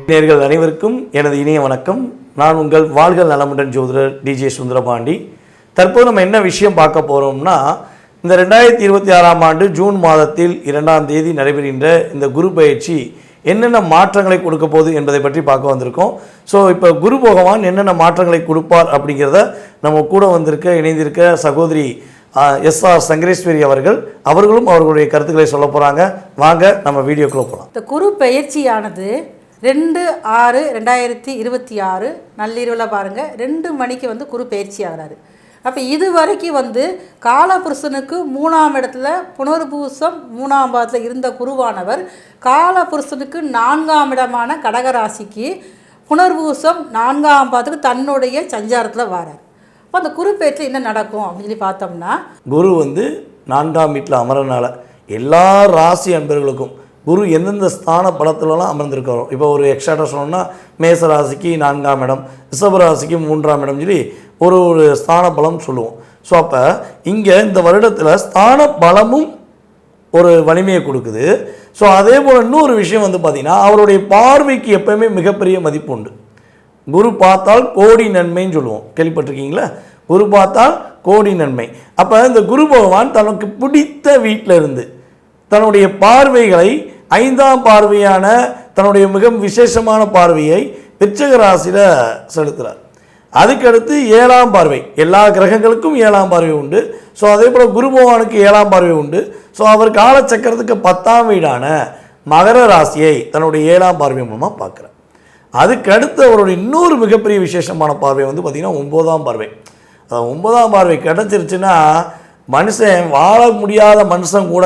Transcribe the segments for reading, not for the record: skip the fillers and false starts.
நேயர்கள் அனைவருக்கும் எனது இனிய வணக்கம். நான் உங்கள் வாழ்க நலமுடன் ஜோதிடர் டிஜே சுந்தரபாண்டி. தற்போது நம்ம என்ன விஷயம் பார்க்க போகிறோம்னா, இந்த 2026ஆம் ஆண்டு ஜூன் மாதத்தில் 2ஆம் தேதி நடைபெறுகின்ற இந்த குரு பயிற்சி என்னென்ன மாற்றங்களை கொடுக்க போகுது என்பதை பற்றி பார்க்க வந்திருக்கோம். ஸோ இப்போ குரு பகவான் என்னென்ன மாற்றங்களை கொடுப்பார் அப்படிங்கிறத நம்ம கூட இணைந்திருக்க சகோதரி எஸ்ஆர் சங்கரேஸ்வரி அவர்களும் அவர்களுடைய கருத்துக்களை சொல்ல போகிறாங்க. வாங்க நம்ம வீடியோக்குள்ளே போகலாம். இந்த குரு பயிற்சியானது 2/6/2026 நள்ளிரவில் பாருங்கள் 2 மணிக்கு குரு பயிற்சி ஆகிறாரு. அப்போ இது வரைக்கும் காலபுருஷனுக்கு 3ஆம் இடத்துல புனர்பூசம் 3ஆம் பாதத்தில் இருந்த குருவானவர் காலபுருஷனுக்கு 4ஆம் இடமான கடகராசிக்கு புனர்பூசம் 4ஆம் பாதத்துக்கு தன்னுடைய சஞ்சாரத்தில் வரார். அப்போ அந்த குரு பயிற்சியில் என்ன நடக்கும் அப்படின்னு சொல்லி பார்த்தோம்னா, குரு 4ஆம் வீட்டில் அமரனால எல்லா ராசி அன்பர்களுக்கும் குரு எந்தெந்த ஸ்தான பலத்துலலாம் அமர்ந்திருக்கிறோம். இப்போ ஒரு எக்ஸ்ட்ரா சொன்னோம்னா மேச ராசிக்கு 4ஆம் இடம், ரிஷப ராசிக்கு 3ஆம் இடம் சொல்லி ஒரு ஸ்தான பலம் சொல்லுவோம். ஸோ அப்போ இங்கே இந்த வருடத்தில் ஸ்தான பலமும் ஒரு வலிமையை கொடுக்குது. ஸோ அதே போல் இன்னொரு விஷயம் பார்த்திங்கன்னா, அவருடைய பார்வைக்கு எப்போயுமே மிகப்பெரிய மதிப்பு உண்டு. குரு பார்த்தால் கோடி நன்மைன்னு சொல்லுவோம், கேள்விப்பட்டிருக்கீங்களா? குரு பார்த்தால் கோடி நன்மை. அப்போ இந்த குரு பகவான் தனக்கு பிடித்த வீட்டில் இருந்து தன்னுடைய பார்வைகளை 5ஆம் பார்வையான தன்னுடைய மிக விசேஷமான பார்வையை விருச்சிக ராசியில் செலுத்துகிறார். அதுக்கடுத்து 7ஆம் பார்வை, எல்லா கிரகங்களுக்கும் 7ஆம் பார்வை உண்டு. ஸோ அதே போல் குரு பகவானுக்கு 7ஆம் பார்வை உண்டு. ஸோ அவர் காலச்சக்கரத்துக்கு 10ஆம் வீடான மகர ராசியை தன்னுடைய 7ஆம் பார்வை மூலமாக பார்க்குறார். அதுக்கடுத்து அவருடைய இன்னொரு மிகப்பெரிய விசேஷமான பார்வை பார்த்திங்கன்னா 9ஆம் பார்வை. 9ஆம் பார்வை கிடச்சிருச்சுன்னா மனுஷன் வாழ முடியாத மனுஷன் கூட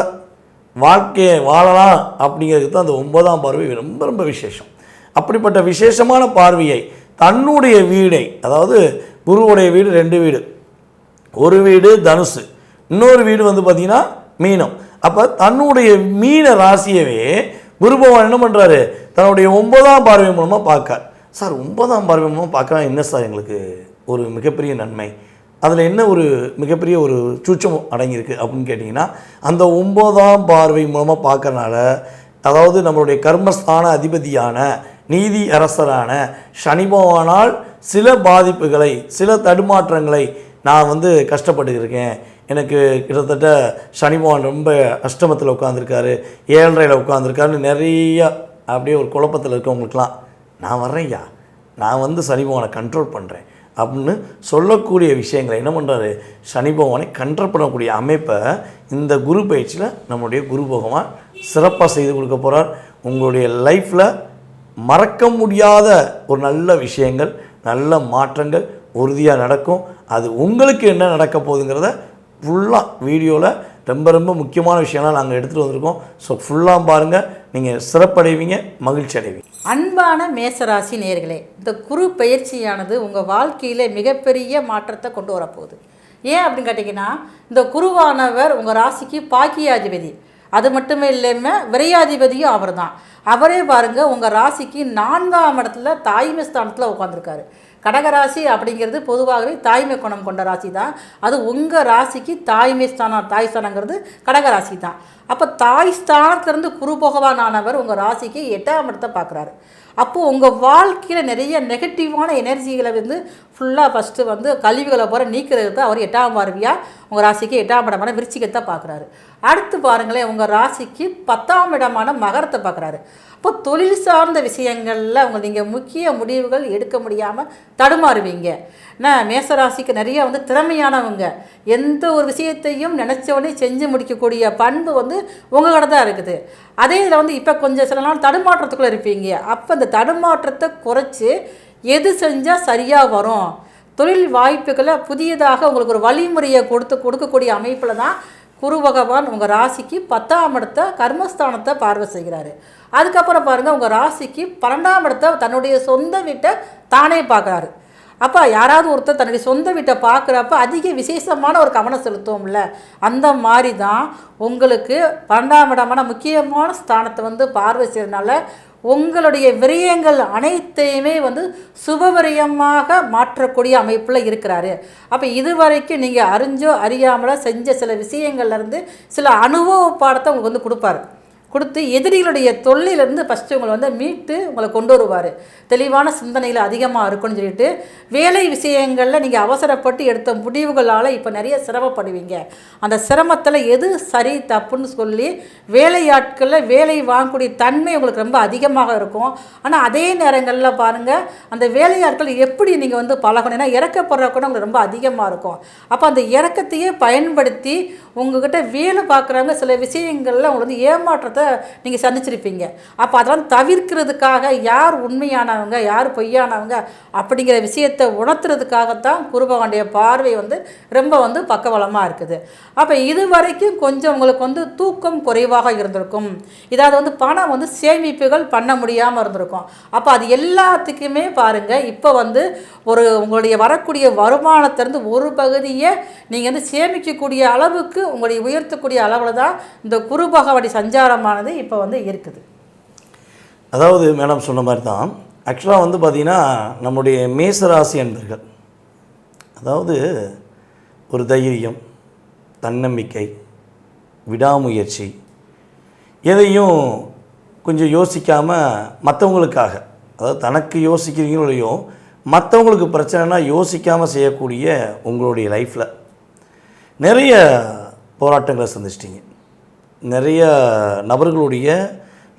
வாழ்க்கையை வாழலாம் அப்படிங்கிறதுக்கு தான் அந்த 9ஆம் பார்வை ரொம்ப ரொம்ப விசேஷம். அப்படிப்பட்ட விசேஷமான பார்வையை தன்னுடைய வீடை, அதாவது குருவுடைய வீடு 2 வீடு, ஒரு வீடு தனுசு, இன்னொரு வீடு பார்த்திங்கன்னா மீனம். அப்போ தன்னுடைய மீன ராசியவே குரு பகவான் என்ன பண்ணுறாரு, தன்னுடைய 9ஆம் பார்வை மூலமாக பார்க்கார். சார் 9ஆம் பார்வை மூலமாக பார்க்கலாம் என்ன சார் எங்களுக்கு ஒரு மிகப்பெரிய நன்மை, அதில் என்ன ஒரு மிகப்பெரிய ஒரு சூட்சம் அடங்கியிருக்கு அப்படின்னு கேட்டிங்கன்னா, அந்த 9ஆம் பார்வை மூலமாக பார்க்கறனால, அதாவது நம்மளுடைய கர்மஸ்தான அதிபதியான நீதி அரசரான சனி பகவானால் சில பாதிப்புகளை, சில தடுமாற்றங்களை நான் கஷ்டப்பட்டு இருக்கேன். எனக்கு கிட்டத்தட்ட சனி பகவான் ரொம்ப அஷ்டமத்தில் உட்காந்துருக்காரு, 7.5ல் உட்காந்துருக்காருன்னு நிறையா அப்படியே ஒரு குழப்பத்தில் இருக்கவங்களுக்கெல்லாம் நான் வர்றேன்யா, நான் சனி பகவானை கண்ட்ரோல் பண்ணுறேன் அப்படின்னு சொல்லக்கூடிய விஷயங்களை என்ன பண்ணுறாரு, சனி பகவானை கண்ட்ரோல் பண்ணக்கூடிய அமைப்பை இந்த குரு பயிற்சியில் நம்முடைய குரு பகவான் சிறப்பாக செய்து கொடுக்க போகிறார். உங்களுடைய லைஃப்பில் மறக்க முடியாத ஒரு நல்ல விஷயங்கள், நல்ல மாற்றங்கள் உறுதியாக நடக்கும். அது உங்களுக்கு என்ன நடக்க போகுதுங்கிறத ஃபுல்லாக வீடியோவில் ரொம்ப ரொம்ப முக்கியமான விஷயம்லாம் நாங்கள் எடுத்துகிட்டு வந்திருக்கோம். ஸோ ஃபுல்லாக பாருங்கள், நீங்கள் சிறப்படைவீங்க, மகிழ்ச்சி அடைவீங்க. அன்பான மேசராசி நேயர்களே, இந்த குரு பயிற்சியானது உங்கள் வாழ்க்கையில் மிகப்பெரிய மாற்றத்தை கொண்டு வரப்போகுது. ஏன் அப்படின்னு கேட்டிங்கன்னா, இந்த குருவானவர் உங்கள் ராசிக்கு பாக்கியாதிபதி, அது மட்டுமே இல்லாமல் விரையாதிபதியும் அவர் தான். அவரே பாருங்கள் உங்கள் ராசிக்கு 4ஆம் இடத்துல தாய்மை ஸ்தானத்தில் உட்காந்துருக்காரு. கடகராசி அப்படிங்கிறது பொதுவாகவே தாய்மை குணம் கொண்ட ராசி தான். அது உங்கள் ராசிக்கு தாய்மை ஸ்தானம், தாய் ஸ்தானங்கிறது கடகராசி தான். அப்போ தாய் ஸ்தானத்திலிருந்து குரு பகவான் ஆனவர் உங்கள் ராசிக்கு 8ஆம் இடத்தை பார்க்குறாரு. அப்போது உங்கள் வாழ்க்கையில் நிறைய நெகட்டிவான எனர்ஜிகளை ஃபுல்லாக ஃபஸ்ட்டு கழிவுகளை போகிற நீக்கிறது தான் அவர் 8ஆம் பார்வையாக உங்கள் ராசிக்கு 8ஆம் இடமான விருச்சிகத்தை பார்க்குறாரு. அடுத்து பாருங்களேன், உங்கள் ராசிக்கு 10ஆம் இடமான மகரத்தை பார்க்குறாரு. இப்போ தொழில் சார்ந்த விஷயங்களில் நீங்கள் முக்கிய முடிவுகள் எடுக்க முடியாமல் தடுமாறுவீங்க. நான் மேசராசிக்கு நிறைய திறமையானவங்க, எந்த ஒரு விஷயத்தையும் நினச்சவொடனே செஞ்சு முடிக்கக்கூடிய பண்பு உங்கள்கிட்ட தான் இருக்குது. அதே இதில் இப்போ கொஞ்சம் சில நாள் தடுமாற்றத்துக்குள்ளே இருப்பீங்க. அப்போ அந்த தடுமாற்றத்தை குறைச்சி எது செஞ்சால் சரியாக வரும், தொழில் வாய்ப்புகளை புதியதாக உங்களுக்கு ஒரு வழிமுறையை கொடுக்கக்கூடிய அமைப்பில் தான் குரு பகவான் உங்கள் ராசிக்கு 10ஆம் இடத்தை கர்மஸ்தானத்தை பார்வை செய்கிறாரு. அதுக்கப்புறம் பாருங்கள் உங்கள் ராசிக்கு 12ஆம் இடத்தை தன்னுடைய சொந்த வீட்டை தானே பார்க்குறாரு. அப்போ யாராவது ஒருத்தர் தன்னுடைய சொந்த வீட்டை பார்க்குறப்ப அதிக விசேஷமான ஒரு கவனம் செலுத்துவோம்ல, அந்த மாதிரி தான் உங்களுக்கு 12ஆம் இடமான முக்கியமான ஸ்தானத்தை பார்வை செய்யறதுனால உங்களுடைய விரயங்கள் அனைத்தையுமே வந்து சுபவிரயமாக மாற்றக்கூடிய அமைப்பில் இருக்கிறாரு. அப்போ இதுவரைக்கும் நீங்கள் அறிஞ்சோ அறியாமலோ செஞ்ச சில விஷயங்கள்லேருந்து சில அனுபவ பாடத்தை உங்களுக்கு வந்து கொடுப்பாரு. கொடுத்து எதிரிகளுடைய தொல்லையிலேருந்து ஃபஸ்ட்டு உங்களை வந்து மீட்டு உங்களை கொண்டு வருவார். தெளிவான சிந்தனையில் அதிகமாக இருக்குன்னு சொல்லிட்டு வேலை விஷயங்களில் நீங்கள் அவசரப்பட்டு எடுத்த முடிவுகளால் இப்போ நிறைய சிரமப்படுவீங்க. அந்த சிரமத்தில் எது சரி தப்புன்னு சொல்லி வேலையாட்களில் வேலை வாங்கக்கூடிய தன்மை உங்களுக்கு ரொம்ப அதிகமாக இருக்கும். ஆனால் அதே நேரங்களில் பாருங்கள், அந்த வேலையாட்கள் எப்படி நீங்கள் வந்து பழகணும்னா இறக்கப்படுற கூட உங்களுக்கு ரொம்ப அதிகமாக இருக்கும். அப்போ அந்த இறக்கத்தையே பயன்படுத்தி உங்கள்கிட்ட வேலை பார்க்குறவங்க சில விஷயங்களில் உங்களுக்கு வந்து ஏமாற்றத்தை நீங்கள் சந்திச்சிருப்பீங்க. அப்போ அதெல்லாம் தவிர்க்கிறதுக்காக யார் உண்மையானவங்க யார் பொய்யானவங்க அப்படிங்கிற விஷயத்தை உணர்த்துறதுக்காகத்தான் குரு பகவானுடைய பார்வை வந்து ரொம்ப வந்து பக்கபலமாக இருக்குது. அப்போ இது வரைக்கும் கொஞ்சம் உங்களுக்கு வந்து தூக்கம் குறைவாக இருந்திருக்கும். இதாவது வந்து பணம் வந்து சேமிப்புகள் பண்ண முடியாமல் இருந்திருக்கும். அப்போ அது எல்லாத்துக்குமே பாருங்கள், இப்போ வந்து உங்களுடைய வரக்கூடிய வருமானத்திலிருந்து ஒரு பகுதியை நீங்கள் வந்து சேமிக்கக்கூடிய அளவுக்கு உங்களுடைய உயர்த்தக்கூடிய அளவில் தான் இந்த குரு பகவானுடைய சஞ்சாரமானது இப்போ வந்து இருக்குது. அதாவது மேடம் சொன்ன மாதிரி தான் ஆக்சுவலாக வந்து பார்த்திங்கன்னா நம்முடைய மேசராசி அன்பர்கள், அதாவது ஒரு தைரியம், தன்னம்பிக்கை, விடாமுயற்சி, எதையும் கொஞ்சம் யோசிக்காமல் மற்றவங்களுக்காக, அதாவது தனக்கு யோசிக்கிறீங்களோ மற்றவங்களுக்கு பிரச்சனைனா யோசிக்காமல் செய்யக்கூடிய உங்களுடைய லைஃப்பில் நிறைய போராட்டங்களை சந்திச்சிட்டிங்க. நிறைய நபர்களுடைய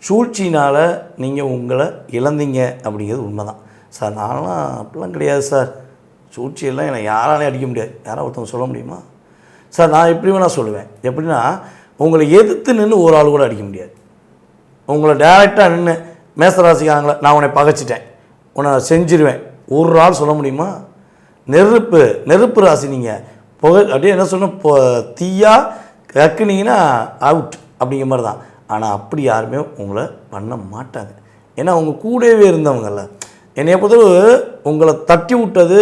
சூழ்ச்சினால் நீங்கள் உங்களை இழந்தீங்க அப்படிங்கிறது உண்மை தான் சார். நான்லாம் அப்படிலாம் கிடையாது சார், சூழ்ச்சியெல்லாம் என்னை யாராலையும் அடிக்க முடியாது. யாராவது ஒருத்தவங்க சொல்ல முடியுமா சார்? நான் எப்படி வேணால் சொல்லுவேன். எப்படின்னா, உங்களை எதிர்த்து நின்று ஒரு ஆள் கூட அடிக்க முடியாது. உங்களை டைரெக்டாக நின்று மேசராசிக்காரங்கள நான் உன்னை பகைச்சிட்டேன், உன்னை செஞ்சிருவேன், ஒரு ஆள் சொல்ல முடியுமா? நெருப்பு ராசி நீங்கள் அப்படியே என்ன சொன்ன தீயா கக்குனீங்கன்னா அவுட் அப்படிங்கிற மாதிரி தான். ஆனால் அப்படி யாருமே உங்களை பண்ண மாட்டாங்க. ஏன்னா உங்கள் கூடவே இருந்தவங்கல்ல. என்னைய பொறுத்தவரை உங்களை தட்டி விட்டது,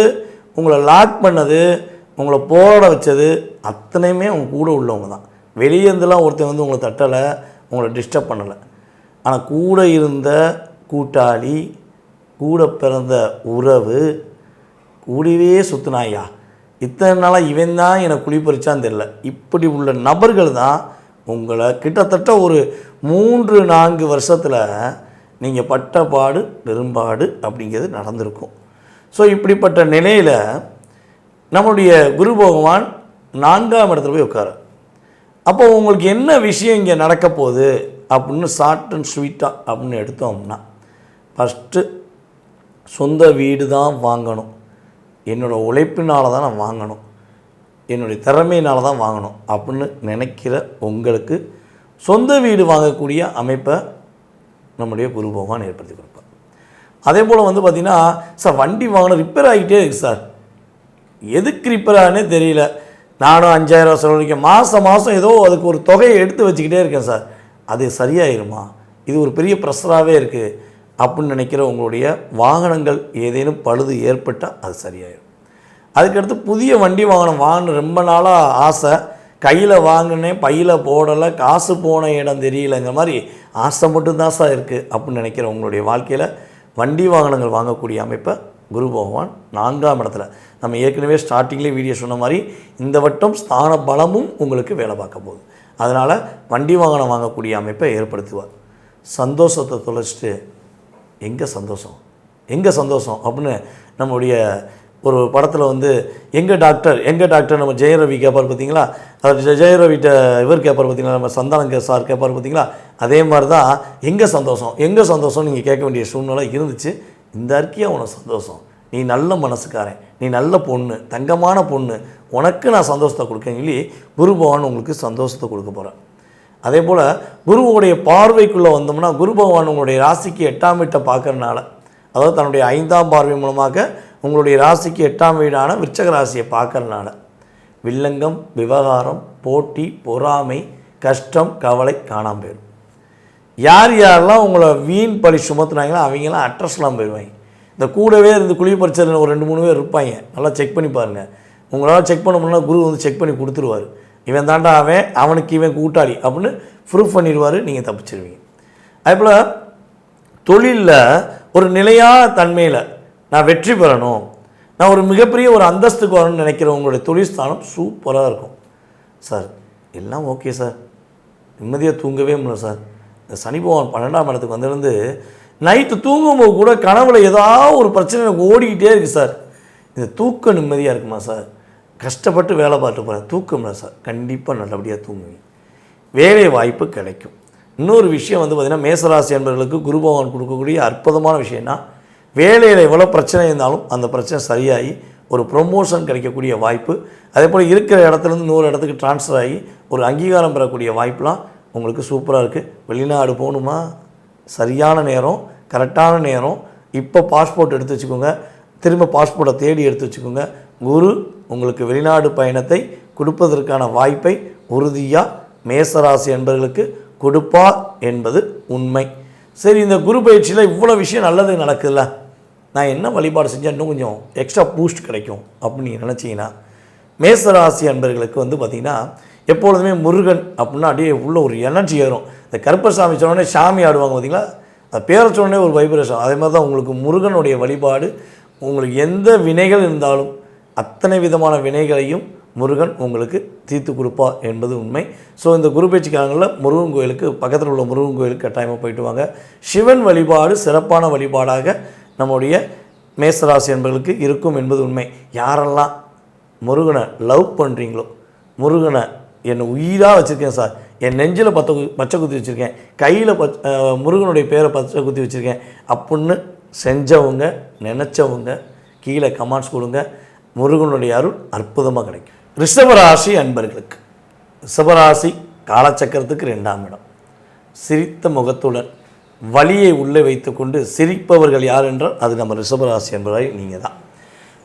உங்களை லாக் பண்ணது, உங்களை போராட வச்சது அத்தனையுமே அவங்க கூட உள்ளவங்க தான். வெளியே இருந்தெல்லாம் ஒருத்தர் வந்து உங்களை தட்டலை, உங்களை டிஸ்டர்ப் பண்ணலை. ஆனால் கூட இருந்த கூட்டாளி, கூட பிறந்த உறவு, கூடவே சுத்தினாயா இத்தனை நாளாக இவன் தான் என்னை குளிப்பறிச்சான்னு தெரியல, இப்படி உள்ள நபர்கள் தான் உங்களை கிட்டத்தட்ட ஒரு 3-4 வருஷத்தில் நீங்கள் பட்ட பாடு பெரும்பாடு அப்படிங்கிறது நடந்திருக்கும். ஸோ இப்படிப்பட்ட நிலையில் நம்மளுடைய குரு பகவான் 4ஆம் இடத்துல போய் உட்கார, அப்போ உங்களுக்கு என்ன விஷயம் இங்கே நடக்க போகுது அப்படின்னு ஷார்ட் அண்ட் ஸ்வீட்டாக அப்படின்னு எடுத்தோம்னா, ஃபஸ்ட்டு சொந்த வீடு தான் வாங்கணும், என்னோடய உழைப்பினால் தான் நான் வாங்கணும், என்னுடைய திறமையினால் தான் வாங்கணும் அப்படின்னு நினைக்கிற உங்களுக்கு சொந்த வீடு வாங்கக்கூடிய அமைப்பை நம்முடைய குரு பகவான் ஏற்படுத்தி கொடுப்பார். அதே போல் வந்து பார்த்திங்கன்னா, சார் வண்டி வாங்கணும் ரிப்பேர் ஆகிட்டே இருக்குது சார், எதுக்கு ரிப்பேர் ஆகுனே தெரியல, நானும் 5000 செலவழிக்க மாதம் ஏதோ அதுக்கு ஒரு தொகையை எடுத்து வச்சுக்கிட்டே இருக்கேன் சார், அது சரியாயிருமா, இது ஒரு பெரிய ப்ரெஷராகவே இருக்குது அப்படின்னு நினைக்கிற உங்களுடைய வாகனங்கள் ஏதேனும் பழுது ஏற்பட்டால் அது சரியாயிடும். அதுக்கடுத்து புதிய வண்டி வாங்கணும் ரொம்ப நாளாக ஆசை, கையில் வாங்கினேன் பையில் போடலை, காசு போன இடம் தெரியலைங்கிற மாதிரி ஆசை மட்டும்தான் சார் இருக்குது அப்படின்னு நினைக்கிற உங்களுடைய வாழ்க்கையில் வண்டி வாகனங்கள் வாங்கக்கூடிய அமைப்பை குரு பகவான் 4ஆம் இடத்துல, நம்ம ஏற்கனவே ஸ்டார்டிங்லேயே வீடியோ சொன்ன மாதிரி இந்த வட்டம் ஸ்தான பலமும் உங்களுக்கு வேலை பார்க்க போகுது. அதனால் வண்டி வாகனம் வாங்கக்கூடிய அமைப்பை ஏற்படுத்துவார். சந்தோஷத்தை தொலைச்சிட்டு எங்கே சந்தோஷம் அப்படின்னு நம்முடைய ஒரு படத்தில் வந்து எங்கள் டாக்டர் நம்ம ஜெயரவி கேட்பார் பார்த்தீங்களா, அது ஜெயரவிட்ட இவர் கேட்பார் பார்த்தீங்களா, நம்ம சந்தானம் சார் கேட்பார் பார்த்தீங்களா, அதே மாதிரி தான் எங்கே சந்தோஷம் நீங்கள் கேட்க வேண்டிய சூழ்நிலை இருந்துச்சு. இந்த அறிக்கையாக உனக்கு சந்தோஷம், நீ நல்ல மனசுக்காரன், நீ நல்ல பொண்ணு, தங்கமான பொண்ணு, உனக்கு நான் சந்தோஷத்தை கொடுக்கேன்னு சொல்லி குரு பகவான் உங்களுக்கு சந்தோஷத்தை கொடுக்க போகிறேன். அதே போல் குருவுடைய பார்வைக்குள்ளே வந்தோம்னா, குரு பகவான் உங்களுடைய ராசிக்கு 8ஆம் வீட்டை பார்க்கறனால, அதாவது தன்னுடைய 5ஆம் பார்வை மூலமாக உங்களுடைய ராசிக்கு 8ஆம் வீடான விருச்சக ராசியை பார்க்கறனால வில்லங்கம், விவகாரம், போட்டி, பொறாமை, கஷ்டம், கவலை காணாமல் போயிடும். யாரெல்லாம் உங்களை வீண் பழி சுமத்துனாங்களோ அவங்களாம் அட்ரஸ்லாம் போயிடுவாங்க. இந்த கூடவே இருந்து குழி பறிச்சது ஒரு 2-3 பேர் இருப்பாங்க, நல்லா செக் பண்ணி பாருங்கள். உங்களால் செக் பண்ண முடியல, குரு வந்து செக் பண்ணி கொடுத்துருவார். இவன் தாண்டா அவனுக்கு இவன் கூட்டாளி அப்படின்னு ப்ரூஃப் பண்ணிடுவார், நீங்கள் தப்பிச்சிருவீங்க. அதேபோல் தொழிலில் ஒரு நிலையான தன்மையில் நான் வெற்றி பெறணும், நான் ஒரு மிகப்பெரிய ஒரு அந்தஸ்துக்கு வரணும்னு நினைக்கிற உங்களுடைய தொழில் ஸ்தானம் சூப்பராக இருக்கும். சார் எல்லாம் ஓகே சார், நிம்மதியாக தூங்கவே முடியல சார். இந்த சனி பகவான் 12ஆம் இடத்துக்கு வந்திருந்து நைட்டு தூங்கும்போது கூட கனவுல ஏதாவது ஒரு பிரச்சனை எனக்கு ஓடிக்கிட்டே இருக்குது சார். இந்த தூக்கம் நிம்மதியாக இருக்குமா சார்? கஷ்டப்பட்டு வேலை பார்த்து போகிறேன், தூக்கம் இல்லை சார். கண்டிப்பாக நல்லபடியாக தூங்குவீங்க, வேலை வாய்ப்பு கிடைக்கும். இன்னொரு விஷயம் வந்து பார்த்திங்கன்னா, மேசராசி என்பவர்களுக்கு குரு பகவான் கொடுக்கக்கூடிய அற்புதமான விஷயம்னா, வேலையில் எவ்வளோ பிரச்சனை இருந்தாலும் அந்த பிரச்சனை சரியாகி ஒரு ப்ரொமோஷன் கிடைக்கக்கூடிய வாய்ப்பு, அதே போல் இருக்கிற இடத்துலேருந்து இன்னொரு இடத்துக்கு ட்ரான்ஸ்ஃபர் ஆகி ஒரு அங்கீகாரம் பெறக்கூடிய வாய்ப்புலாம் உங்களுக்கு சூப்பராக இருக்குது. வெளிநாடு போகணுமா? சரியான நேரம், கரெக்டான நேரம். இப்போ பாஸ்போர்ட் எடுத்து வச்சுக்கோங்க, திரும்ப பாஸ்போர்ட்டை தேடி எடுத்து வச்சுக்கோங்க. குரு உங்களுக்கு வெளிநாடு பயணத்தை கொடுப்பதற்கான வாய்ப்பை உறுதியாக மேசராசி என்பவர்களுக்கு கொடுப்பார் என்பது உண்மை. சரி, இந்த குரு பயிற்சியில் இவ்வளோ விஷயம் நல்லது நடக்குதுல்ல, நான் என்ன வழிபாடு செஞ்சால் இன்னும் கொஞ்சம் எக்ஸ்ட்ரா பூஸ்ட் கிடைக்கும் அப்படின்னு நீங்கள் நினச்சிங்கன்னா, மேசராசி அன்பர்களுக்கு வந்து பார்த்திங்கன்னா எப்பொழுதுமே முருகன் அப்படின்னா அப்படியே உள்ள ஒரு எனர்ஜி ஏறும். இந்த கருப்பசாமி சொன்னோடனே சாமி ஆடுவாங்க பார்த்திங்களா, அது பேரை சொன்னோடனே ஒரு வைப்ரேஷன். அதே மாதிரி தான் உங்களுக்கு முருகனுடைய வழிபாடு, உங்களுக்கு எந்த வினைகள் இருந்தாலும் அத்தனை விதமான வினைகளையும் முருகன் உங்களுக்கு தீர்த்து கொடுப்பா என்பது உண்மை. ஸோ இந்த குரு பயிற்சிக்காரங்களில் முருகன் கோயிலுக்கு பக்கத்தில் உள்ள முருகன் கோயிலுக்கு கட்டாயமாக போயிட்டு வாங்க. சிவன் வழிபாடு சிறப்பான வழிபாடாக நம்முடைய மேசராசி என்பவர்களுக்கு இருக்கும் என்பது உண்மை. யாரெல்லாம் முருகனை லவ் பண்ணுறீங்களோ, முருகனை என்னை உயிராக வச்சுருக்கேன் சார், என் நெஞ்சில் பச்சை குத்தி வச்சுருக்கேன், கையில் முருகனுடைய பேரை பச்சை குத்தி வச்சுருக்கேன் அப்படின்னு செஞ்சவங்க நினச்சவங்க கீழே கமெண்ட்ஸ் கொடுங்க. முருகனுடைய அருள் அற்புதமாக கிடைக்கும். ரிஷபராசி அன்பர்களுக்கு, ரிஷபராசி காலச்சக்கரத்துக்கு 2ஆம் இடம். சிரித்த முகத்துடன் வலியை உள்ளே வைத்துக்கொண்டு சிரிப்பவர்கள் யார் என்றால் அது நம்ம ரிஷபராசி என்பவரை நீங்கள் தான்.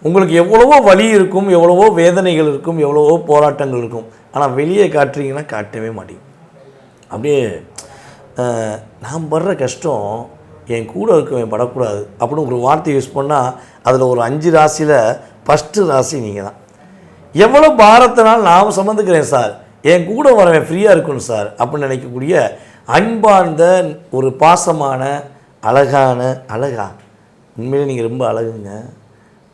உங்களுக்கு எவ்வளவோ வலி இருக்கும், எவ்வளவோ வேதனைகள் இருக்கும், எவ்வளவோ போராட்டங்கள் இருக்கும். ஆனால் வெளியே காட்டுறீங்கன்னா காட்டவே மாட்டீங்க. அப்படியே நான் படுற கஷ்டம் என் கூட இருக்கவன் படக்கூடாது அப்படின்னு ஒரு வார்த்தை யூஸ் பண்ணால் அதில் ஒரு 5 ராசியில் ஃபஸ்ட்டு ராசி நீங்கள் தான். எவ்வளோ பாரத்தினால் நான் சுமந்துக்கிறேன் சார், என் கூட வரவன் ஃப்ரீயாக இருக்கணும் சார் அப்படின்னு நினைக்கக்கூடிய அன்பார்ந்த ஒரு பாசமான அழகா உண்மையிலே நீங்கள் ரொம்ப அழகுங்க.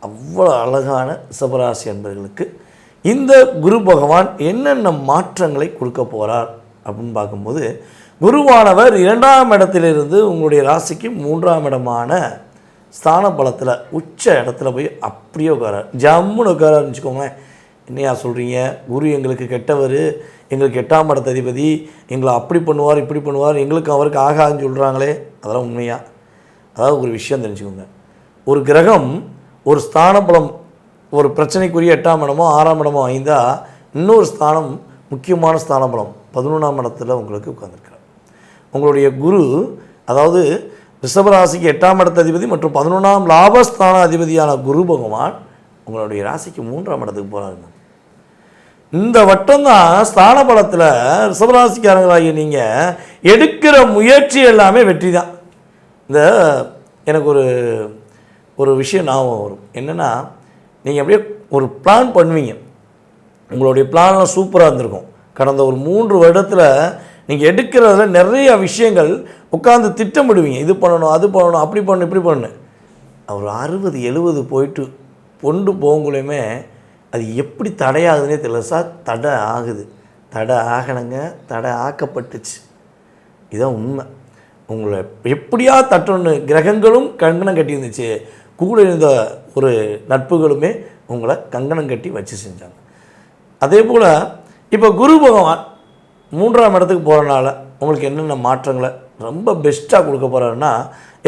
அவ்வளோ அழகான ரிஷபராசி என்பவர்களுக்கு இந்த குரு பகவான் என்னென்ன மாற்றங்களை கொடுக்க போகிறார் அப்படின்னு பார்க்கும்போது, குருவானவர் 2ஆம் இடத்திலிருந்து உங்களுடைய ராசிக்கு 3ஆம் இடமான ஸ்தான பலத்தில் உச்ச இடத்துல போய் அப்படியே உட்காரார், ஜம்முன்னு உட்காராருன்னு வச்சுக்கோங்களேன். என்னையா சொல்கிறீங்க, குரு எங்களுக்கு கெட்டவர், எங்களுக்கு 8ஆம் இடத்த அதிபதி, எங்களை அப்படி பண்ணுவார் இப்படி பண்ணுவார், எங்களுக்கு அவருக்கு ஆகாதுன்னு சொல்கிறாங்களே, அதெல்லாம் உண்மையா? அதாவது ஒரு விஷயம் தெரிஞ்சுக்கோங்க, ஒரு கிரகம் ஒரு ஸ்தான பலம் ஒரு பிரச்சனைக்குரிய 8ஆம் இடமோ 6ஆம் இடமோ ஐந்தால் இன்னொரு ஸ்தானம் முக்கியமான ஸ்தான பலம் 11ஆம் இடத்துல உங்களுக்கு உட்கார்ந்துருக்கிறார். உங்களுடைய குரு அதாவது ரிஷபராசிக்கு 8ஆம் இடத்த அதிபதி மற்றும் 11ஆம் லாபஸ்தான அதிபதியான குரு பகவான் உங்களுடைய ராசிக்கு 3ஆம் இடத்துக்கு போகிறாருங்க. இந்த வட்டம்தான் ஸ்தான பலத்தில் ரிஷபராசிக்காரங்களாகிய நீங்கள் எடுக்கிற முயற்சி எல்லாமே வெற்றி தான். இந்த எனக்கு ஒரு விஷயம் ஞாபகம் வரும். என்னென்னா, நீங்கள் அப்படியே ஒரு பிளான் பண்ணுவீங்க, உங்களுடைய பிளான்லாம் சூப்பராக இருந்திருக்கும். கடந்த ஒரு 3 வருடத்தில் நீங்கள் எடுக்கிறதுல நிறைய விஷயங்கள் உட்காந்து திட்டமிடுவீங்க, இது பண்ணணும் அது பண்ணணும் அப்படி பண்ணணும் இப்படி பண்ணணும். ஒரு 60-70 போயிட்டு கொண்டு போகும்போதுமே அது எப்படி தடையாகுதுன்னே தெரியல சார். தடை ஆகுது, தடை ஆகணுங்க, தடை ஆக்கப்பட்டுச்சு. இதுதான் உண்மை. உங்களை எப்படியா தட்டணுன்னு கிரகங்களும் கங்கணம் கட்டி இருந்துச்சு, கூட இருந்த ஒரு நட்புகளுமே உங்களை கங்கணம் கட்டி வச்சு செஞ்சாங்க. அதே போல் இப்போ குரு பகவான் 3ஆம் இடத்துக்கு போகிறனால உங்களுக்கு என்னென்ன மாற்றங்களை ரொம்ப பெஸ்ட்டாக கொடுக்க போகிறாருன்னா,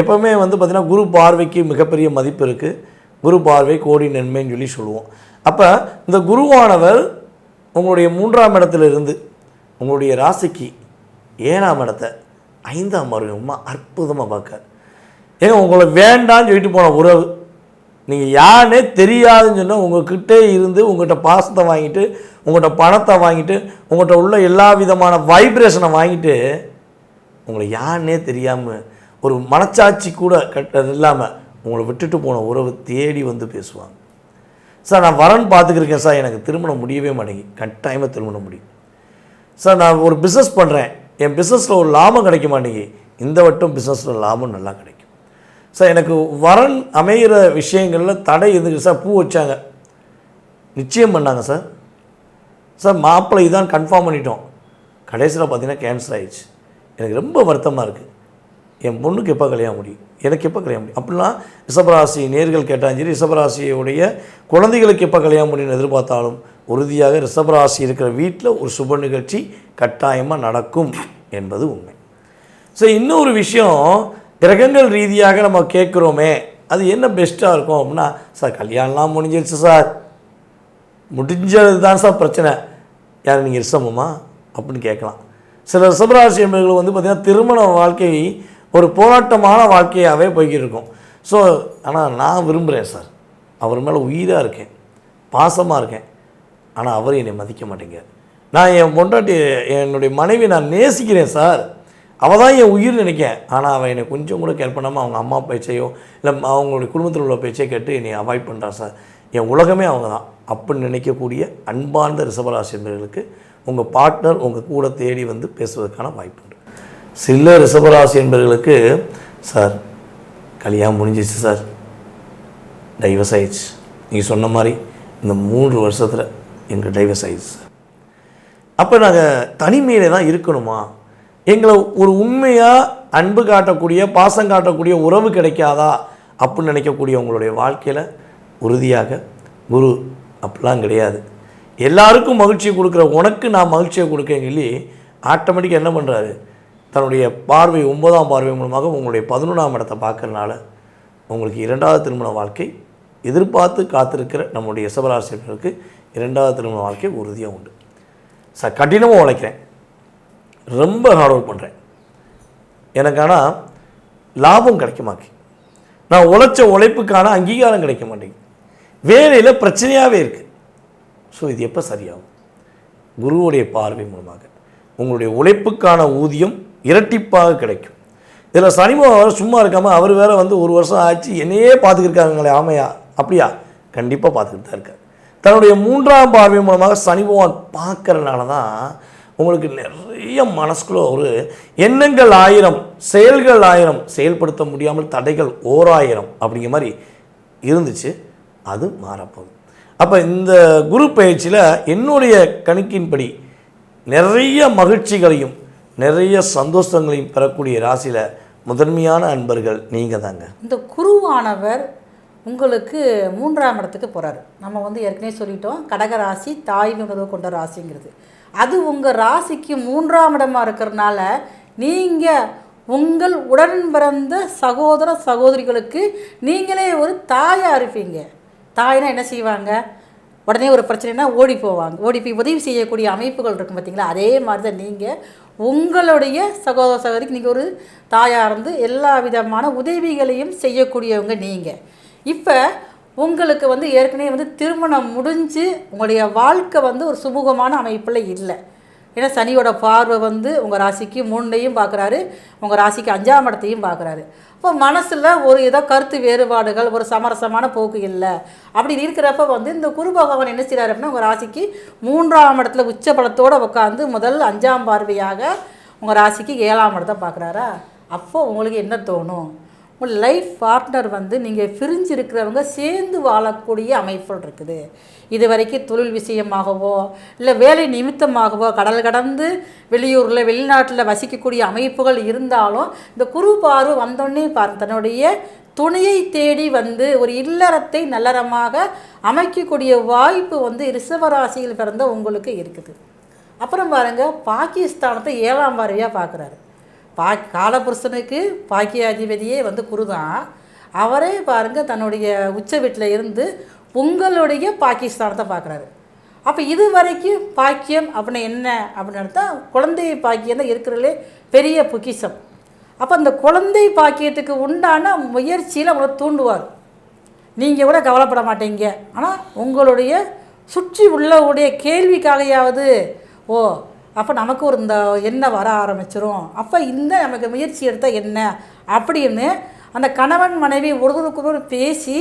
எப்போவுமே வந்து பார்த்திங்கன்னா குரு பார்வைக்கு மிகப்பெரிய மதிப்பு இருக்குது. குரு பார்வை கோடி நன்மைன்னு சொல்லி சொல்லுவோம். அப்போ இந்த குருவானவர் உங்களுடைய 3ஆம் இடத்துலேருந்து உங்களுடைய ராசிக்கு 7ஆம் இடத்தை 5ஆம் பார்வை அற்புதமாக பார்க்க. ஏங்க உங்களை வேண்டான்னு சொல்லிட்டு போன உறவு, நீங்கள் யாருன்னே தெரியாதுன்னு சொன்னால் உங்கள்கிட்ட இருந்து உங்கள்கிட்ட பாசத்தை வாங்கிட்டு உங்கள்கிட்ட பணத்தை வாங்கிட்டு உங்கள்கிட்ட உள்ள எல்லா விதமான வைப்ரேஷனை வாங்கிட்டு உங்களை யாருன்னே தெரியாமல் ஒரு மனச்சாட்சி கூட இல்லாமல் உங்களை விட்டுட்டு போன உறவு தேடி வந்து பேசுவாங்க. சார் நான் வரன்னு பார்த்துக்கிருக்கேன் சார், எனக்கு திருமணம் முடியவே மாட்டேங்கி, கட்டாயமாக திருமணம் முடியும் சார். நான் ஒரு பிஸ்னஸ் பண்ணுறேன், என் பிஸ்னஸில் ஒரு லாபம் கிடைக்க மாட்டேங்கி, இந்த வட்டம் பிஸ்னஸில் லாபம் நல்லா கிடைக்கும். சார் எனக்கு வரன் அமைகிற விஷயங்களில் தடை இருந்துச்சு சார். பூ வச்சாங்க, நிச்சயம் பண்ணாங்க சார். சார் மாப்பிள்ளை இதான் கன்ஃபார்ம் பண்ணிட்டோம். கடைசியில் பார்த்தீங்கன்னா கேன்சல் ஆகிடுச்சு. எனக்கு ரொம்ப வருத்தமாக இருக்குது. என் பொண்ணுக்கு எப்போ கல்யாணம் முடியும், எனக்கு எப்போ கல்யாணம் முடியும் அப்படிலாம் ரிஷபராசி நேர்கள் கேட்டாலும் சரி, ரிஷபராசியுடைய குழந்தைகளுக்கு எப்போ கல்யாணம் முடியும்னு எதிர்பார்த்தாலும் உறுதியாக ரிஷபராசி இருக்கிற வீட்டில் ஒரு சுப நிகழ்ச்சி கட்டாயமாக நடக்கும் என்பது உண்மை. ஸோ இன்னொரு விஷயம், கிரகங்கள் ரீதியாக நம்ம கேட்குறோமே அது என்ன பெஸ்ட்டாக இருக்கும் அப்படின்னா, சார் கல்யாணம்லாம் முடிஞ்சிருச்சு சார், முடிஞ்சது தான் சார் பிரச்சனை, யார் நீங்கள் ரிஷபமா அப்படின்னு கேட்கலாம். சில ரிஷபராசி என்பவர்கள் வந்து பார்த்திங்கன்னா திருமண வாழ்க்கை ஒரு போராட்டமான வாழ்க்கையாகவே போய்கிட்டு இருக்கும். ஸோ ஆனால் நான் விரும்புகிறேன் சார், அவர் மேலே உயிராக இருக்கேன், பாசமாக இருக்கேன், ஆனால் அவர் என்னை மதிக்க மாட்டேங்கிறார். நான் என் பொண்டாட்டி என்னுடைய மனைவி நான் நேசிக்கிறேன் சார், அவள் தான் என் உயிர் நினைக்கேன், ஆனால் அவள் என்னை கொஞ்சம் கூட கேர் பண்ணாமல் அவங்க அம்மா பேச்சையோ இல்லை அவங்களுடைய குடும்பத்தில் உள்ள பேச்சை கேட்டு என்னை அவாய்ட் பண்ணுறான் சார், என் உலகமே அவங்க தான் அப்படின்னு நினைக்கக்கூடிய அன்பார்ந்த ரிஷபராசி என்பவர்களுக்கு உங்கள் பார்ட்னர் உங்கள் கூட தேடி வந்து பேசுவதற்கான வாய்ப்பு உண்டு. சில ரிஷபராசி என்பவர்களுக்கு சார் கல்யாணம் முடிஞ்சிச்சு சார், டைவர்ஸ் ஆயிடுச்சு, நீங்கள் சொன்ன மாதிரி இந்த 3 வருஷத்தில் எங்கள் டைவர்ஸ் ஆயிடுச்சு சார். அப்போ நாங்கள் தனிமையிலே தான் இருக்கணுமா, எங்களை ஒரு உண்மையாக அன்பு காட்டக்கூடிய பாசம் காட்டக்கூடிய உறவு கிடைக்காதா அப்படின்னு நினைக்கக்கூடிய உங்களுடைய வாழ்க்கையில் உறுதியாக குரு அப்படிலாம் கிடையாது. எல்லாருக்கும் மகிழ்ச்சியை கொடுக்குற உனக்கு நான் மகிழ்ச்சியை கொடுக்கேன்னு சொல்லி ஆட்டோமேட்டிக்காக என்ன பண்ணுறாரு, தன்னுடைய பார்வை 9ஆம் பார்வை மூலமாக உங்களுடைய 11ஆம் இடத்தை பார்க்கறனால உங்களுக்கு 2வது திருமண வாழ்க்கை எதிர்பார்த்து காத்திருக்கிற நம்முடைய ரிஷபராசினருக்கு 2வது திருமண வாழ்க்கை உறுதியாக உண்டு சார். கடினமாக உழைக்கிறேன், ரொம்ப ஹார்ட் ஒர்க் பண்ணுறேன், எனக்கு ஆனால் லாபம் கிடைக்க மாட்டேங்குது, நான் உழைச்ச உழைப்புக்கான அங்கீகாரம் கிடைக்க மாட்டேங்குது, வேலையில் பிரச்சனையாகவே இருக்குது. ஸோ இது எப்போ சரியாகும்? குருவுடைய பார்வை மூலமாக உங்களுடைய உழைப்புக்கான ஊதியம் இரட்டிப்பாக கிடைக்கும். இதில் சனி பகவான் சும்மா இருக்காமல் அவர் வேறு வந்து 1 வருஷம் ஆச்சு என்னையே பார்த்துக்கிருக்காங்களே, ஆமையா அப்படியா, கண்டிப்பாக பார்த்துக்கிட்டு தான் இருக்கார். தன்னுடைய 3ஆம் பார்வை மூலமாக சனி பகவான் பார்க்கறனால தான் உங்களுக்கு நிறைய மனசுக்குள்ள ஒரு எண்ணங்கள் 1000 செயல்கள் 1000 செயல்படுத்த முடியாமல் தடைகள் 1000 அப்படிங்கிற மாதிரி இருந்துச்சு, அது மாறப்போகுது. அப்போ இந்த குரு பயிற்சியில் என்னுடைய கணக்கின்படி நிறைய மகிழ்ச்சிகளையும் நிறைய சந்தோஷங்களையும் பெறக்கூடிய ராசியில் முதன்மையான அன்பர்கள் நீங்கள் தாங்க. இந்த குருவானவர் உங்களுக்கு 3ஆம் இடத்துக்கு போகிறாரு. நம்ம வந்து ஏற்கனவே சொல்லிட்டோம், கடக ராசி தாய் உணர்வு கொண்ட ராசிங்கிறது. அது உங்கள் ராசிக்கு 3ஆம் இடமாக இருக்கிறதுனால நீங்கள் உங்கள் உடன் பிறந்த சகோதர சகோதரிகளுக்கு நீங்களே ஒரு தாயாக இருப்பீங்க. தாய்னா என்ன செய்வாங்க, உடனே ஒரு பிரச்சனைனா ஓடி போவாங்க, ஓடி போய் உதவி செய்யக்கூடிய அமைப்புகள் இருக்கும் பார்த்தீங்களா. அதே மாதிரி தான் நீங்கள் உங்களுடைய சகோதர சகோதரிக்கு நீங்கள் ஒரு தாயாக இருந்து எல்லா விதமான உதவிகளையும் செய்யக்கூடியவங்க நீங்கள். இப்போ உங்களுக்கு வந்து ஏற்கனவே வந்து திருமணம் முடிஞ்சு உங்களுடைய வாழ்க்கை வந்து ஒரு சுமூகமான அமைப்பில் இல்லை. ஏன்னா சனியோட பார்வை வந்து உங்கள் ராசிக்கு 3ஐயும் பார்க்குறாரு, உங்கள் ராசிக்கு 5ஆம் இடத்தையும் பார்க்குறாரு. இப்போ மனசில் ஒரு ஏதோ கருத்து வேறுபாடுகள், ஒரு சமரசமான போக்கு இல்லை. அப்படி இருக்கிறப்ப வந்து இந்த குரு பகவான் என்ன செய்கிறாரு அப்படின்னா உங்கள் ராசிக்கு 3ஆம் இடத்துல உச்ச பலத்தோடு உட்காந்து முதல் 5ஆம் பார்வையாக உங்கள் ராசிக்கு 7ஆம் இடத்தை பார்க்குறாரா. அப்போது உங்களுக்கு என்ன தோணும், உங்கள் லைஃப் பார்ட்னர் வந்து நீங்கள் பிரிஞ்சு இருக்கிறவங்க சேர்ந்து வாழக்கூடிய அமைப்புகள் இருக்குது. இது வரைக்கும் தொழில் விஷயமாகவோ இல்லை வேலை நிமித்தமாகவோ கடல் கடந்து வெளியூரில் வெளிநாட்டில் வசிக்கக்கூடிய அமைப்புகள் இருந்தாலும் இந்த குரு பார்வை வந்தோடனே தன்னுடைய துணையை தேடி வந்து ஒரு இல்லறத்தை நல்லறமாக அமைக்கக்கூடிய வாய்ப்பு வந்து ரிஷபராசியில் பிறந்த உங்களுக்கு இருக்குது. அப்புறம் பாருங்கள், பாகிஸ்தானத்தை 7ஆம் பார்வையாக பார்க்குறாரு. காலபுருஷனுக்கு பாக்கியாதிபதியே வந்து குரு தான். அவரே பாருங்கள் தன்னுடைய உச்ச வீட்டில் இருந்து உங்களுடைய பாகிஸ்தானத்தை பார்க்குறாரு. அப்போ இது வரைக்கும் பாக்கியம் அப்படின்னா என்ன அப்படின்னு தான் குழந்தை பாக்கியம் தான் இருக்கிறதுலே பெரிய பொக்கிஷம். அப்போ அந்த குழந்தை பாக்கியத்துக்கு உண்டான முயற்சியில் உங்களை தூண்டுவார். நீங்கள் கூட கவலைப்பட மாட்டீங்க. ஆனால் உங்களுடைய சுற்றி உள்ளவுடைய கேள்விக்காகையாவது ஓ அப்போ நமக்கு ஒரு இந்த என்ன வர ஆரம்பிச்சிரும், அப்போ இந்த நமக்கு முயற்சி எடுத்தால் என்ன அப்படின்னு அந்த கணவன் மனைவி ஒருவருக்கொரு பேசி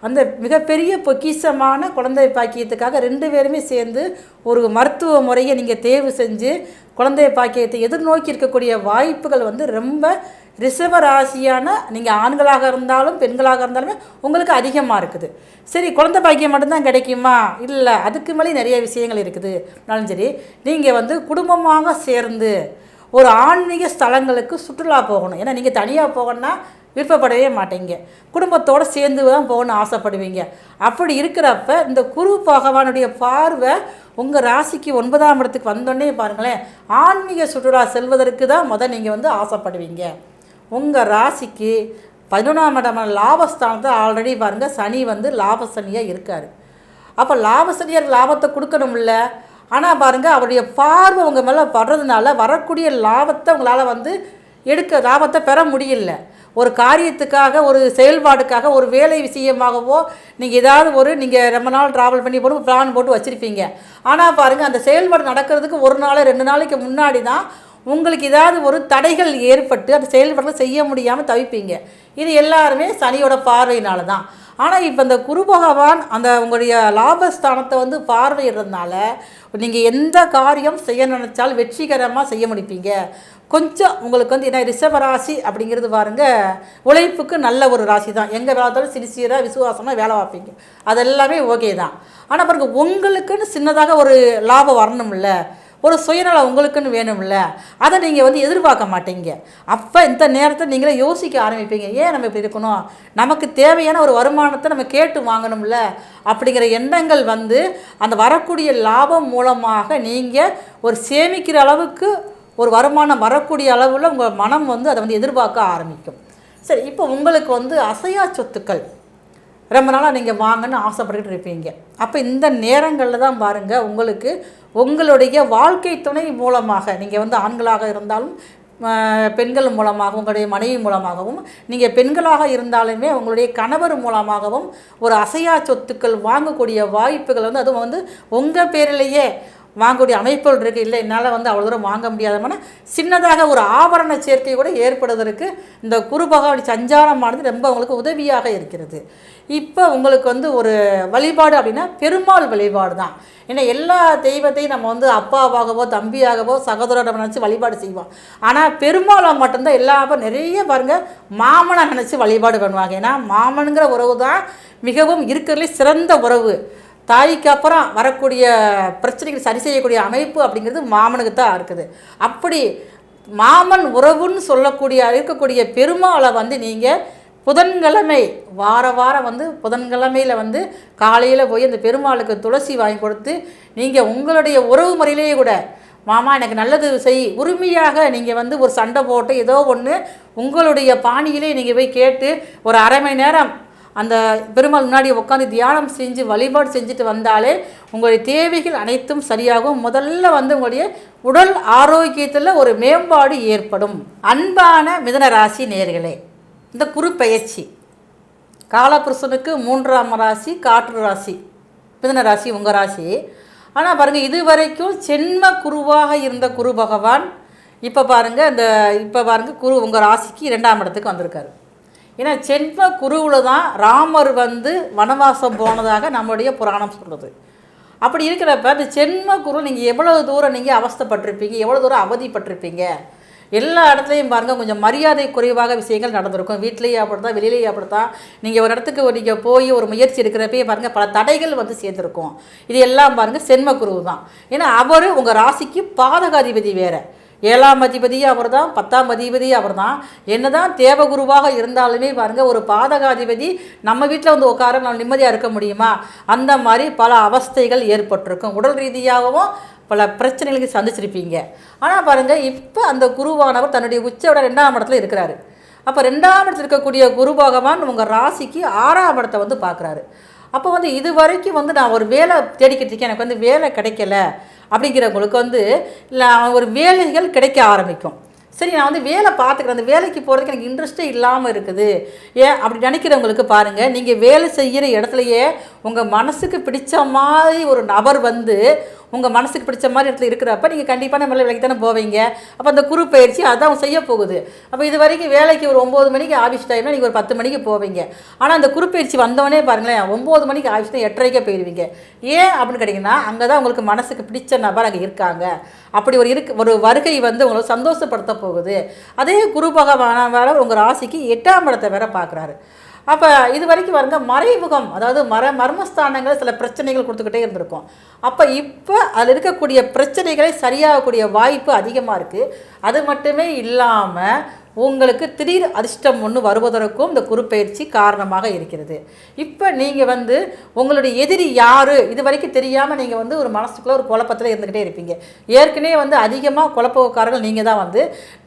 அந்த மிகப்பெரிய பொக்கிஷமான குழந்தை பாக்கியத்துக்காக 2 பேருமே சேர்ந்து ஒரு மருத்துவ முறையை நீங்கள் தேர்வு செஞ்சு குழந்தை பாக்கியத்தை எதிர்நோக்கி இருக்கக்கூடிய வாய்ப்புகள் வந்து ரொம்ப ரிஷப ராசியான நீங்கள் ஆண்களாக இருந்தாலும் பெண்களாக இருந்தாலுமே உங்களுக்கு அதிகமாக இருக்குது. சரி, குழந்தை பாக்கியம் மட்டும்தான் கிடைக்குமா? இல்லை, அதுக்கு மேலே நிறைய விஷயங்கள் இருக்குது. இருந்தாலும் சரி, நீங்கள் வந்து குடும்பமாக சேர்ந்து ஒரு ஆன்மீக ஸ்தலங்களுக்கு சுற்றுலா போகணும். ஏன்னா நீங்கள் தனியாக போகணுன்னா விருப்பப்படவே மாட்டீங்க, குடும்பத்தோடு சேர்ந்து தான் போகணும்னு ஆசைப்படுவீங்க. அப்படி இருக்கிறப்ப இந்த குரு பகவானுடைய பார்வை உங்கள் ராசிக்கு 9ஆம் இடத்துக்கு வந்தோடனே பாருங்களேன், ஆன்மீக சுற்றுலா செல்வதற்கு தான் நீங்கள் வந்து ஆசைப்படுவீங்க. உங்கள் ராசிக்கு 11ஆம் இடமான லாபஸ்தானத்தை ஆல்ரெடி பாருங்கள் சனி வந்து லாபசனியாக இருக்கார். அப்போ லாபசனியாக லாபத்தை கொடுக்கணும்ல. ஆனால் பாருங்கள், அவருடைய பார்வை உங்கள் மேலே படுறதுனால வரக்கூடிய லாபத்தை உங்களால் வந்து லாபத்தை பெற முடியல. ஒரு காரியத்துக்காக, ஒரு செயல்பாடுக்காக, ஒரு வேலை விஷயமாகவோ நீங்கள் ஏதாவது நீங்கள் ரொம்ப நாள் ட்ராவல் பண்ணி போட்டு பிளான் போட்டு வச்சுருப்பீங்க. ஆனால் பாருங்கள், அந்த செயல்பாடு நடக்கிறதுக்கு 1 நாள் 2 நாளைக்கு முன்னாடி தான் உங்களுக்கு ஏதாவது ஒரு தடைகள் ஏற்பட்டு அந்த செயல்பாடுகளை செய்ய முடியாமல் தவிப்பீங்க. இது எல்லாருமே சனியோட பார்வையினால தான். ஆனால் இப்போ இந்த குரு பகவான் அந்த உங்களுடைய லாபஸ்தானத்தை வந்து பார்வையிடுறதுனால நீங்கள் எந்த காரியம் செய்ய நினச்சாலும் வெற்றிகரமாக செய்ய முடிப்பீங்க. கொஞ்சம் உங்களுக்கு வந்து என்ன, ரிஷபராசி அப்படிங்கிறது பாருங்கள் உழைப்புக்கு நல்ல ஒரு ராசி தான். எங்கே வேலைத்தாலும் சின்சியராக விசுவாசமாக வேலை பார்ப்பீங்க, அதெல்லாமே ஓகே தான். ஆனால் பாருங்கள், உங்களுக்குன்னு சின்னதாக ஒரு லாபம் வரணும்ல, ஒரு சுயநலம் உங்களுக்குன்னு வேணும்ல, அதை நீங்கள் வந்து எதிர்பார்க்க மாட்டீங்க. அப்போ இந்த நேரத்தை நீங்களே யோசிக்க ஆரம்பிப்பீங்க, ஏன் நம்ம இப்படி இருக்கணும், நமக்கு தேவையான ஒரு வருமானத்தை நம்ம கேட்டு வாங்கணும்ல அப்படிங்கிற எண்ணங்கள் வந்து அந்த வரக்கூடிய லாபம் மூலமாக நீங்கள் ஒரு சேமிக்கிற அளவுக்கு ஒரு வருமானம் வரக்கூடிய அளவில் உங்கள் மனம் வந்து அதை வந்து எதிர்பார்க்க ஆரம்பிக்கும். சரி, இப்போ உங்களுக்கு வந்து அசையா சொத்துக்கள் ரொம்ப நாளாக நீங்கள் வாங்கன்னு ஆசைப்பட்டுக்கிட்டு இருப்பீங்க. அப்போ இந்த நேரங்களில் தான் பாருங்கள், உங்களுக்கு உங்களுடைய வாழ்க்கை துணை மூலமாக, நீங்கள் வந்து ஆண்களாக இருந்தாலும் பெண்கள் மூலமாகவும், உங்களுடைய மனைவி மூலமாகவும், நீங்கள் பெண்களாக இருந்தாலுமே உங்களுடைய கணவர் மூலமாகவும் ஒரு அசையா சொத்துக்கள் வாங்கக்கூடிய வாய்ப்புகள் வந்து அதுவும் வந்து உங்கள் பேரிலேயே வாங்கக்கூடிய அமைப்புகள் இருக்குது. இல்லை, என்னால் வந்து அவ்வளோ தூரம் வாங்க முடியாதமான சின்னதாக ஒரு ஆபரண சேர்க்கை கூட ஏற்படுவதற்கு இந்த குரு பகவான் சஞ்சாரமானது ரொம்ப உங்களுக்கு உதவியாக இருக்கிறது. இப்போ உங்களுக்கு வந்து ஒரு வழிபாடு அப்படின்னா பெருமாள் வழிபாடு தான். ஏன்னா எல்லா தெய்வத்தையும் நம்ம வந்து அப்பாவாகவோ தம்பியாகவோ சகோதரரை நினச்சி வழிபாடு செய்வோம். ஆனால் பெருமாளை மட்டும்தான் நிறைய பாருங்கள் மாமனை நினச்சி வழிபாடு பண்ணுவாங்க. ஏன்னா மாமனுங்கிற உறவு தான் மிகவும் இருக்கிறதுலே சிறந்த உறவு. தாய்க்கு அப்புறம் வரக்கூடிய பிரச்சனைகள் சரி செய்யக்கூடிய அமைப்பு அப்படிங்கிறது மாமனுக்கு தான் இருக்குது. அப்படி மாமன் உறவுன்னு இருக்கக்கூடிய பெருமாளை வந்து நீங்கள் புதன்கிழமை வாரம் வந்து புதன்கிழமையில் வந்து காலையில் போய் அந்த பெருமாளுக்கு துளசி வாங்கி கொடுத்து நீங்கள் உங்களுடைய உறவு முறையிலேயே கூட, மாமா எனக்கு நல்லது செய், உரிமையாக நீங்கள் வந்து ஒரு சண்டை போட்டு ஏதோ ஒன்று உங்களுடைய பாணியிலே நீங்கள் போய் கேட்டு ஒரு அரை மணி நேரம் அந்த பெருமாள் முன்னாடி உட்காந்து தியானம் செஞ்சு வழிபாடு செஞ்சுட்டு வந்தாலே உங்களுடைய தேவைகள் அனைத்தும் சரியாகும். முதல்ல வந்து உங்களுடைய உடல் ஆரோக்கியத்தில் ஒரு மேம்பாடு ஏற்படும். அன்பான மிதுன ராசி நேயர்களே, இந்த குரு பெயர்ச்சி காலபுருஷனுக்கு 3ஆம் ராசி காற்று ராசி மிதுன ராசி உங்கள் ராசி. ஆனால் பாருங்கள், இது வரைக்கும் ஜென்ம குருவாக இருந்த குரு பகவான் இப்போ பாருங்கள் குரு உங்கள் ராசிக்கு 2ஆம் இடத்துக்கு வந்திருக்காரு. ஏன்னா ஜென்ம குருவில் தான் ராமர் வந்து வனவாசம் போனதாக நம்முடைய புராணம் சொல்கிறது. அப்படி இருக்கிறப்ப அந்த ஜென்ம குரு நீங்கள் எவ்வளோ தூரம் நீங்கள் அவஸ்தைப்பட்டிருப்பீங்க, எவ்வளோ தூரம் அவதிப்பட்டிருப்பீங்க. எல்லா இடத்துலையும் பாருங்கள் கொஞ்சம் மரியாதை குறைவாக விஷயங்கள் நடந்திருக்கும். வீட்லேயே அப்படித்தான், வெளியிலேயே அப்படித்தான். நீங்கள் ஒரு இடத்துக்கு நீங்கள் போய் ஒரு முயற்சி எடுக்கிறப்பே பாருங்கள் பல தடைகள் வந்து சேர்ந்துருக்கும். இது எல்லாம் பாருங்கள் ஜென்ம குரு தான். ஏன்னா அவர் உங்கள் ராசிக்கு பாதகாதிபதி வேறு, 7ஆம் அதிபதியும் அவர் தான், 10ஆம் அதிபதியும் அவர் தான். என்ன தான் தேவகுருவாக இருந்தாலுமே பாருங்கள் ஒரு பாதகாதிபதி நம்ம வீட்டில் வந்து உட்கார நம்ம நிம்மதியாக இருக்க முடியுமா? அந்த மாதிரி பல அவஸ்தைகள் ஏற்பட்டிருக்கும். உடல் ரீதியாகவும் பல பிரச்சனைகளுக்கு சந்திச்சிருப்பீங்க. ஆனால் பாருங்கள், இப்போ அந்த குருவானவர் தன்னுடைய உச்சோட 2ஆம் இடத்துல இருக்கிறாரு. அப்போ 2ஆம் இடத்துல இருக்கக்கூடிய குரு பகவான் உங்கள் ராசிக்கு 6ஆம் இடத்தை வந்து பார்க்குறாரு. அப்போ வந்து இது வரைக்கும் வந்து நான் ஒரு வேலை தேடிக்கிட்டு இருக்கேன், எனக்கு வந்து வேலை கிடைக்கல அப்படிங்கிறவங்களுக்கு வந்து ஒரு வேலைகள் கிடைக்க ஆரம்பிக்கும். சரி, நான் வந்து வேலை பார்த்துக்கிறேன், அந்த வேலைக்கு போகிறதுக்கு எனக்கு இன்ட்ரெஸ்ட்டே இல்லாமல் இருக்குது ஏன் அப்படி நினைக்கிறவங்களுக்கு பாருங்கள், நீங்கள் வேலை செய்கிற இடத்துலையே உங்கள் மனசுக்கு பிடிச்ச மாதிரி ஒரு நபர் வந்து உங்கள் மனசுக்கு பிடிச்ச மாதிரி இடத்துல இருக்கிறப்ப நீங்கள் கண்டிப்பான முறையில் வேலைக்கு தானே போவீங்க. அப்போ அந்த குரு பயிற்சி அதான் செய்ய போகுது. அப்போ இது வரைக்கும் வேலைக்கு ஒரு 9 மணிக்கு ஆஃபீஸ் டைம்னா நீங்கள் ஒரு 10 மணிக்கு போவீங்க. ஆனால் அந்த குரு பயிற்சி வந்தவொடனே பாருங்களேன் 9 மணிக்கு ஆஃபீஸ்னா 8:30 போயிடுவீங்க. ஏன் அப்படின்னு கேட்டிங்கன்னா அங்கே தான் உங்களுக்கு மனசுக்கு பிடிச்ச நபர் அங்கே இருக்காங்க. அப்படி ஒரு வருகை வந்து உங்களை சந்தோஷப்படுத்த போகுது. அதே குரு பகவான் வேற உங்கள் ராசிக்கு 8ஆம் இடத்தை வேற பார்க்குறாரு. அப்போ இது வரைக்கும் பாருங்க மறைமுகம், அதாவது மர்மஸ்தானங்கள் சில பிரச்சனைகள் கொடுத்துக்கிட்டே இருந்திருக்கும். அப்போ இப்போ அதில் இருக்கக்கூடிய பிரச்சனைகளை சரியாகக்கூடிய வாய்ப்பு அதிகமாக இருக்குது. அது மட்டுமே இல்லாமல் உங்களுக்கு திடீர் அதிர்ஷ்டம் ஒன்று வருவதற்கும் இந்த குரு பயிற்சி காரணமாக இருக்கிறது. இப்போ நீங்கள் வந்து உங்களுடைய எதிரி யார் இது வரைக்கும் தெரியாமல் நீங்கள் வந்து ஒரு மனசுக்குள்ளே ஒரு குழப்பத்தில் இருந்துக்கிட்டே இருப்பீங்க. ஏற்கனவே வந்து அதிகமாக குழப்பக்காரர்கள் நீங்கள் தான் வந்து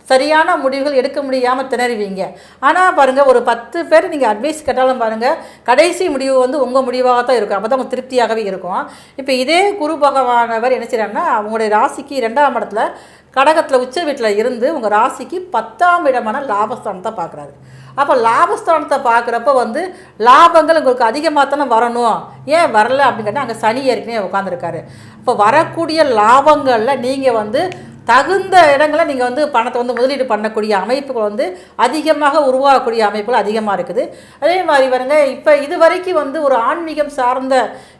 சரியான முடிவுகள் எடுக்க முடியாமல் திணறுவீங்க. ஆனால் பாருங்கள் ஒரு 10 பேர் நீங்கள் அட்வைஸ் கேட்டாலும் பாருங்கள் கடைசி முடிவு வந்து உங்கள் முடிவாக தான் இருக்கும். அப்போ தான் உங்கள் திருப்தியாகவே இருக்கும். இப்போ இதே குரு பகவானவர் என்ன செய்கிறாங்கன்னா உங்களுடைய ராசிக்கு 2ஆம் இடத்துல கடகத்தில் உச்ச வீட்டில் இருந்து உங்கள் ராசிக்கு 10ஆம் இடமான லாபஸ்தானத்தை பார்க்குறாரு. அப்போ லாபஸ்தானத்தை பார்க்குறப்ப வந்து லாபங்கள் உங்களுக்கு அதிகமாக தானே வரணும். ஏன் வரல அப்படின்னு கேட்டால் அங்கே சனி ஏற்கனவே உட்காந்துருக்காரு. இப்போ வரக்கூடிய லாபங்களில் நீங்கள் வந்து தகுந்த இடங்களை நீங்கள் வந்து பணத்தை வந்து முதலீடு பண்ணக்கூடிய அமைப்புகள் வந்து அதிகமாக உருவாகக்கூடிய அமைப்புகள் அதிகமாக இருக்குது. அதே மாதிரி பாருங்க இப்போ இது வரைக்கும் வந்து ஒரு ஆன்மீகம் சார்ந்த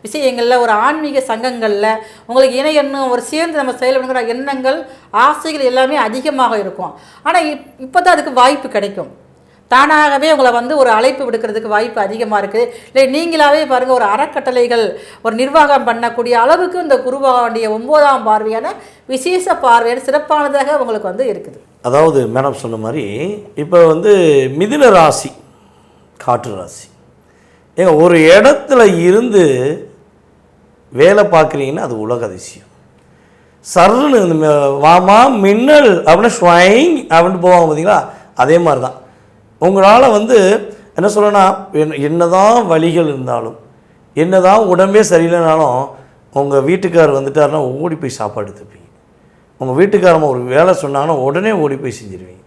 விஷயங்களில் ஒரு ஆன்மீக சங்கங்களில் உங்களுக்கு எண்ணம் ஒரு சேர்ந்து நம்ம செயல்படுகிற எண்ணங்கள் ஆசைகள் எல்லாமே அதிகமாக இருக்கும். ஆனால் இப்போ தான் அதுக்கு வாய்ப்பு கிடைக்கும். தானாகவே உங்களை வந்து ஒரு அழைப்பு விடுக்கிறதுக்கு வாய்ப்பு அதிகமாக இருக்குது. இல்லை நீங்களாகவே பாருங்கள் ஒரு அறக்கட்டளைகள் ஒரு நிர்வாகம் பண்ணக்கூடிய அளவுக்கு இந்த குருவாண்டிய 9ஆம் பார்வையான விசேஷ பார்வையான சிறப்பானதாக உங்களுக்கு வந்து இருக்குது. அதாவது மேடம் சொன்ன மாதிரி இப்போ வந்து மிதுன ராசி காற்று ராசி ஏங்க ஒரு இடத்துல இருந்து வேலை பார்க்குறீங்கன்னா அது உலக அதிசயம். சர்ன்னு இந்த வாமா மின்னல் அப்படின்னு ஸ்வைங் அப்படின்னு போவாங்க பார்த்தீங்களா, அதே மாதிரி தான் உங்களால் வந்து என்ன சொல்லணும்னா என்ன தான் வலிகள் இருந்தாலும் என்ன தான் உடம்பே சரியில்லைனாலும் உங்கள் வீட்டுக்காரர் வந்துட்டாருன்னா ஓடி போய் சாப்பாடு எடுத்துப்பீங்க. உங்கள் வீட்டுக்காரமாக ஒரு வேலை சொன்னாங்கன்னா உடனே ஓடி போய் செஞ்சுருவீங்க.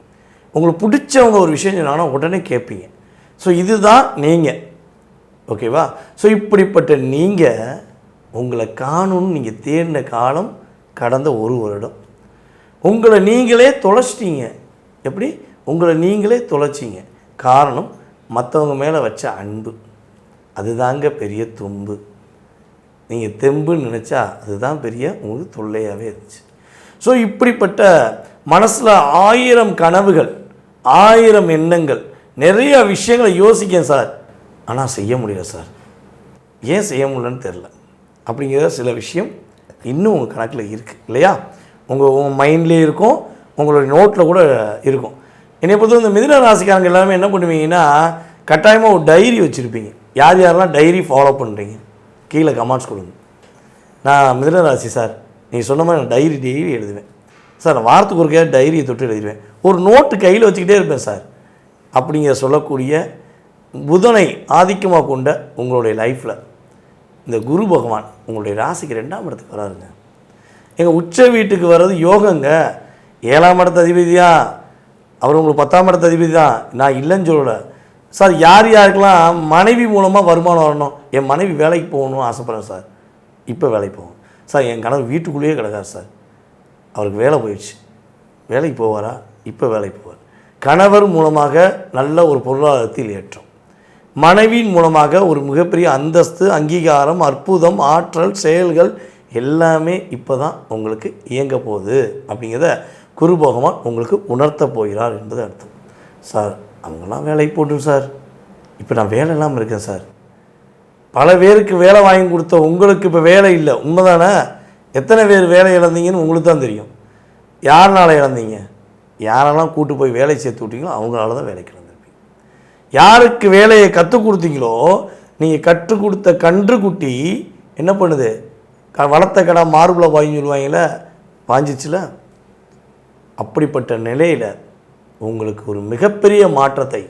உங்களுக்கு பிடிச்சவங்க ஒரு விஷயம் சொன்னாங்கன்னா உடனே கேட்பீங்க. ஸோ இதுதான் நீங்கள், ஓகேவா? ஸோ இப்படிப்பட்ட நீங்கள் உங்களை காணும்னு நீங்கள் தேடின காலம் கடந்த 1 வருடம். உங்களை நீங்களே தொலைச்சிட்டீங்க. எப்படி உங்களை நீங்களே தொலைச்சிங்க? காரணம் மற்றவங்க மேலே வச்ச அன்பு. அதுதாங்க பெரிய தும்பு. நீங்கள் தெம்புன்னு நினச்சா அதுதான் பெரிய உங்களுக்கு தொல்லையாகவே இருந்துச்சு. ஸோ இப்படிப்பட்ட மனசில் 1000 கனவுகள் 1000 எண்ணங்கள் நிறைய விஷயங்களை யோசிக்கேன் சார், ஆனால் செய்ய முடியல சார். ஏன் செய்ய முடியலன்னு தெரில அப்படிங்கிற சில விஷயம் இன்னும் உங்கள் கணக்கில் இருக்குது இல்லையா? உங்கள் மைண்ட்லேயே இருக்கும், உங்களுடைய நோட்டில் கூட இருக்கும். என்னை பொறுத்த இந்த மிதுன ராசிக்காரங்க எல்லாமே என்ன பண்ணுவீங்கன்னா கட்டாயமாக ஒரு டைரி வச்சுருப்பீங்க. யார் யாரெல்லாம் டைரி ஃபாலோ பண்ணுறீங்க கீழே கமெண்ட்ஸ் கொடுங்க. நான் மிதுன ராசி சார், நீங்கள் சொன்ன மாதிரி நான் டெய்லி எழுதுவேன் சார். நான் வாரத்துக்கு ஒரு டைரியை தொட்டு எழுதிடுவேன். ஒரு நோட்டு கையில் வச்சுக்கிட்டே இருப்பேன் சார் அப்படிங்கிற சொல்லக்கூடிய புதனை ஆதிக்கமாக கொண்ட உங்களுடைய லைஃப்பில் இந்த குரு பகவான் உங்களுடைய ராசிக்கு 2ஆம் இடத்துக்கு வராருங்க. எங்கள் உச்ச வீட்டுக்கு வர்றது யோகங்க. 7ஆம் இடத்து அதிபதியாக அவர் உங்களுக்கு 10ஆம் இடத்து அதிபதி தான். நான் இல்லைன்னு சொல்லலை சார். யார் யாருக்கெல்லாம் மனைவி மூலமாக வருமானம் வரணும், என் மனைவி வேலைக்கு போகணும்னு ஆசைப்பட்றேன் சார், இப்போ வேலைக்கு போகும் சார். என் கணவர் வீட்டுக்குள்ளேயே கிடக்கார் சார், அவருக்கு வேலை போயிடுச்சு, வேலைக்கு போவாரா? இப்போ வேலைக்கு போவார். கணவர் மூலமாக நல்ல ஒரு பொருளாதாரத்தில் ஏற்றம், மனைவியின் மூலமாக ஒரு மிகப்பெரிய அந்தஸ்து, அங்கீகாரம், அற்புதம், ஆற்றல், செயல்கள் எல்லாமே இப்போ தான் உங்களுக்கு இயங்க போகுது அப்படிங்கிறத குரு பகவான் உங்களுக்கு உணர்த்த போகிறார் என்பது அர்த்தம். சார் அவங்களாம் வேலைக்கு போட்டும் சார், இப்போ நான் வேலை இல்லாமல் இருக்கேன் சார். பல பேருக்கு வேலை வாங்கி கொடுத்த உங்களுக்கு இப்போ வேலை இல்லை, உண்மைதானே? எத்தனை பேர் வேலை இழந்தீங்கன்னு உங்களுக்கு தான் தெரியும். யாருனால இழந்தீங்க? யாரெல்லாம் கூட்டு போய் வேலை சேர்த்து விட்டீங்களோ அவங்களால தான் வேலைக்கு இழந்திருப்பீங்க. யாருக்கு வேலையை கற்றுக் கொடுத்தீங்களோ, நீங்கள் கற்றுக் கொடுத்த கன்றுக்குட்டி என்ன பண்ணுது? வளர்த்த கடை மார்பில் பாய்ஞ்சு சொல்லுவாங்கள, பாஞ்சிச்சுல. அப்படிப்பட்ட நிலையில் உங்களுக்கு ஒரு மிகப்பெரிய மாற்றத்தை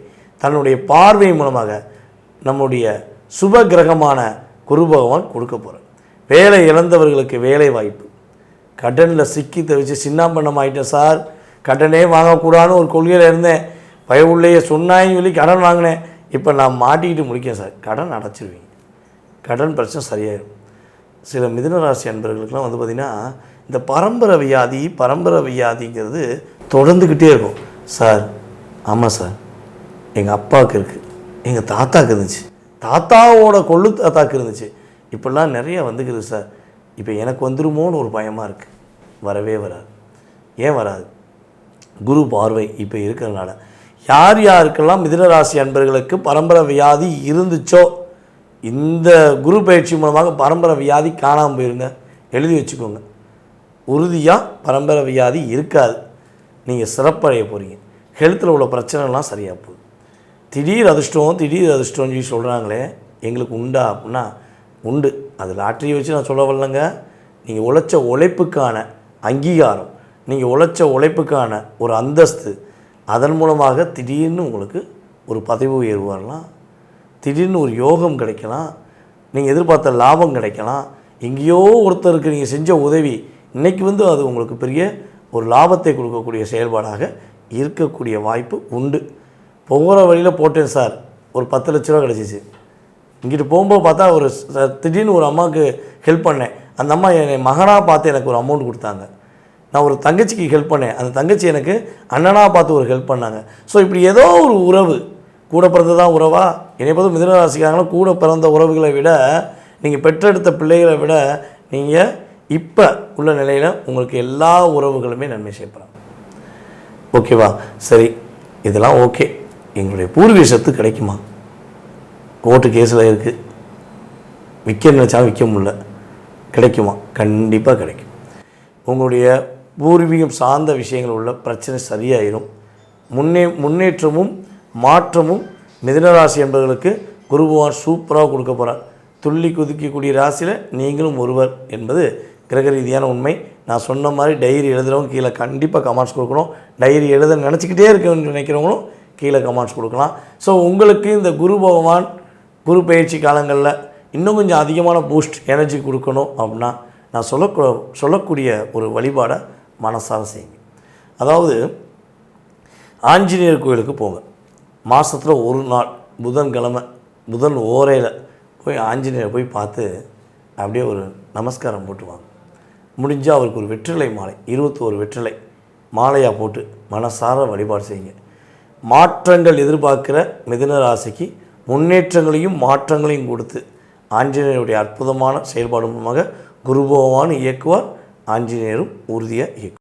தன்னுடைய பார்வை மூலமாக நம்முடைய சுப கிரகமான குரு பகவான் கொடுக்க போகிறார். வேலை இழந்தவர்களுக்கு வேலை வாய்ப்பு. கடனில் சிக்கி தவிச்சு சின்னாம்பண்ணம் ஆகிட்டேன் சார், கடனே வாங்கக்கூடாதுன்னு ஒரு கொள்கையில் இருந்தேன், பயவுள்ளையே சொன்னாயின்னு சொல்லி கடன் வாங்கினேன், இப்போ நான் மாட்டிக்கிட்டு முடிக்கேன் சார். கடன் அடைச்சிருவீங்க, கடன் பிரச்சனை சரியாயிடும். சில மிதுன ராசி அன்பர்களுக்கெல்லாம் வந்து பார்த்திங்கன்னா இந்த பரம்பரை வியாதிங்கிறது தொடர்ந்துக்கிட்டே இருக்கும். சார், ஆமாம் சார், எங்கள் அப்பாவுக்கு இருக்குது, எங்கள் தாத்தாவுக்கு இருந்துச்சு, தாத்தாவோட கொள்ளு தாத்தாவுக்கு இருந்துச்சு, இப்படிலாம் நிறைய வந்துக்குது சார். இப்போ எனக்கு வந்துருமோன்னு ஒரு பயமாக இருக்குது. வரவே வராது. ஏன் வராது? குரு பார்வை இப்போ இருக்கிறதுனால. யார் யாருக்கெல்லாம் மிதுன ராசி அன்பர்களுக்கு பரம்பரை வியாதி இருந்துச்சோ இந்த குரு பயிற்சி மூலமாக பரம்பரை வியாதி காணாமல் போயிருங்க. எழுதி வச்சுக்கோங்க. உறுதியாக பரம்பரை வியாதி இருக்காது. நீங்கள் சிறப்படைய போகிறீங்க. ஹெல்த்தில் உள்ள பிரச்சனைலாம் சரியாக போகுது. திடீர் அதிர்ஷ்டம்னு சொல்லி சொல்கிறாங்களே, எங்களுக்கு உண்டா அப்படின்னா உண்டு. அது லாட்டரியை வச்சு நான் சொல்ல வரலங்க. நீங்கள் உழைச்ச உழைப்புக்கான அங்கீகாரம், நீங்கள் உழைச்ச உழைப்புக்கான ஒரு அந்தஸ்து, அதன் மூலமாக திடீர்னு உங்களுக்கு ஒரு பதவி உயர்வு வரலாம், திடீர்னு ஒரு யோகம் கிடைக்கலாம், நீங்கள் எதிர்பார்த்த லாபம் கிடைக்கலாம். எங்கேயோ ஒருத்தருக்கு நீங்கள் செஞ்ச உதவி இன்றைக்கி வந்து அது உங்களுக்கு பெரிய ஒரு லாபத்தை கொடுக்கக்கூடிய செயல்பாடாக இருக்கக்கூடிய வாய்ப்பு உண்டு. போகிற வழியில் போட்டேன் சார், ஒரு 10 லட்ச ரூபா கிடச்சிச்சு. இங்கிட்டு போகும்போது பார்த்தா ஒரு திடீர்னு ஒரு அம்மாவுக்கு ஹெல்ப் பண்ணேன். அந்த அம்மா என்னை மகனாக பார்த்து எனக்கு ஒரு அமௌண்ட் கொடுத்தாங்க. நான் ஒரு தங்கச்சிக்கு ஹெல்ப் பண்ணேன், அந்த தங்கச்சி எனக்கு அண்ணனாக பார்த்து ஒரு ஹெல்ப் பண்ணாங்க. ஸோ இப்படி ஏதோ ஒரு உறவு, கூட பிறந்ததான் உறவா? என்னை பார்த்து மிதுன ராசிக்காரங்களும் கூட பிறந்த உறவுகளை விட, நீங்கள் பெற்றெடுத்த பிள்ளைகளை விட, நீங்கள் இப்போ உள்ள நிலையில் உங்களுக்கு எல்லா உறவுகளுமே நன்மை செய்யப்படுறாங்க. ஓகேவா? சரி, இதெல்லாம் ஓகே. எங்களுடைய பூர்வீக சொத்து கிடைக்குமா? கோர்ட்டு கேஸில் இருக்குது, விற்க நினச்சாலும் விற்க முடியல, கிடைக்குமா? கண்டிப்பாக கிடைக்கும். உங்களுடைய பூர்வீகம் சார்ந்த விஷயங்கள் உள்ள பிரச்சனை சரியாயிரும். முன்னேற்றமும் மாற்றமும் மிதுனராசி என்பவர்களுக்கு குரு பகவான் சூப்பராக கொடுக்க போகிறார். துள்ளி குதிக்கக்கூடிய ராசியில் நீங்களும் ஒருவர் என்பது கிரக ரீதியான உண்மை. நான் சொன்ன மாதிரி டைரி எழுதுகிறவங்க கீழே கண்டிப்பாக கமெண்ட்ஸ் கொடுக்கணும். டைரி எழுத நினச்சிக்கிட்டே இருக்கணும்னு நினைக்கிறவங்களும் கீழே கமெண்ட்ஸ் கொடுக்கலாம். ஸோ உங்களுக்கு இந்த குரு பகவான் குரு பயிற்சி காலங்களில் இன்னும் கொஞ்சம் அதிகமான பூஸ்ட் எனர்ஜி கொடுக்கணும் அப்படின்னா நான் சொல்லக்கூடிய ஒரு வழிபாடை மனசார செய்யுங்க. அதாவது ஆஞ்சநேயர் கோயிலுக்கு போங்க. மாதத்தில் ஒரு நாள் புதன்கிழமை புதன் ஓரையில் போய் ஆஞ்சநேயரை போய் பார்த்து அப்படியே ஒரு நமஸ்காரம் போட்டுவாங்க. முடிஞ்சால் அவருக்கு ஒரு வெற்றிலை மாலை, 21 வெற்றிலை மாலையாக போட்டு மனசார வழிபாடு செய்யுங்க. மாற்றங்கள் எதிர்பார்க்குற மிதுன ராசிக்கு முன்னேற்றங்களையும் மாற்றங்களையும் கொடுத்து ஆஞ்சநேயருடைய அற்புதமான செயல்பாடு மூலமாக குரு பகவான் இயக்குவார், ஆஞ்சநேயரும் உறுதியாக இயக்குவார்.